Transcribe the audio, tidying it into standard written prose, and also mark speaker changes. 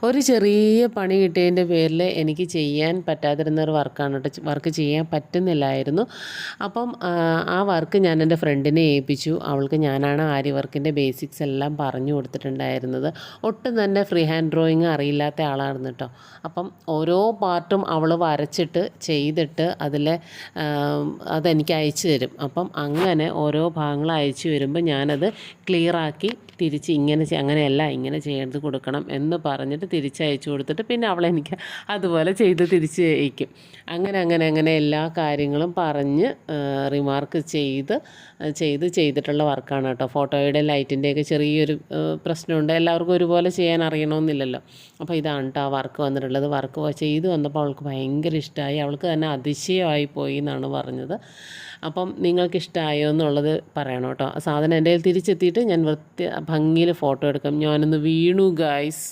Speaker 1: ഒരു ചെറിയ പണി കിട്ടിയതിൻ്റെ പേരിൽ എനിക്ക് ചെയ്യാൻ പറ്റാതിരുന്ന ഒരു വർക്കാണ് കേട്ടോ. വർക്ക് ചെയ്യാൻ പറ്റുന്നില്ലായിരുന്നു. അപ്പം ആ വർക്ക് ഞാൻ എൻ്റെ ഫ്രണ്ടിനെ ഏൽപ്പിച്ചു. അവൾക്ക് ഞാനാണ് ആരി വർക്കിൻ്റെ ബേസിക്സ് എല്ലാം പറഞ്ഞു കൊടുത്തിട്ടുണ്ടായിരുന്നത്. ഒട്ടും തന്നെ ഫ്രീ ഹാൻഡ് ഡ്രോയിങ് അറിയില്ലാത്ത ആളായിരുന്നു കേട്ടോ. അപ്പം ഓരോ പാർട്ടും അവൾ വരച്ചിട്ട് ചെയ്തിട്ട് അതെനിക്ക് അയച്ചു തരും. അപ്പം അങ്ങനെ ഓരോ ഭാഗങ്ങൾ അയച്ചു വരുമ്പോൾ ഞാനത് ക്ലിയറാക്കി തിരിച്ച് അങ്ങനെയല്ല ഇങ്ങനെ ചെയ്ത് കൊടുക്കണം എന്ന് പറഞ്ഞിട്ട് തിരിച്ചയച്ചു കൊടുത്തിട്ട് പിന്നെ അവളെനിക്ക് അതുപോലെ ചെയ്ത് തിരിച്ച് അയക്കും. അങ്ങനെ എല്ലാ കാര്യങ്ങളും പറഞ്ഞ് റിമാർക്ക് ചെയ്തിട്ടുള്ള വർക്കാണ് കേട്ടോ. ഫോട്ടോയുടെ ലൈറ്റിൻ്റെയൊക്കെ ചെറിയൊരു പ്രശ്നമുണ്ട്. എല്ലാവർക്കും ഒരുപോലെ ചെയ്യാൻ അറിയണമെന്നില്ലല്ലോ. അപ്പോൾ ഇതാണ് കേട്ടോ ആ വർക്ക് വന്നിട്ടുള്ളത്. വർക്ക് ചെയ്ത് വന്നപ്പോൾ അവൾക്ക് ഭയങ്കര ഇഷ്ടമായി. അവൾക്ക് തന്നെ അതിശയമായി പോയി എന്നാണ് പറഞ്ഞത്. അപ്പം നിങ്ങൾക്കിഷ്ടമായോ എന്നുള്ളത് പറയണം കേട്ടോ. സാധനം എൻ്റെ കയ്യിൽ തിരിച്ചെത്തിയിട്ട് ഞാൻ ഭംഗിയിൽ ഫോട്ടോ എടുക്കാം. ഞാനൊന്ന് വീണു ഗായ്സ്.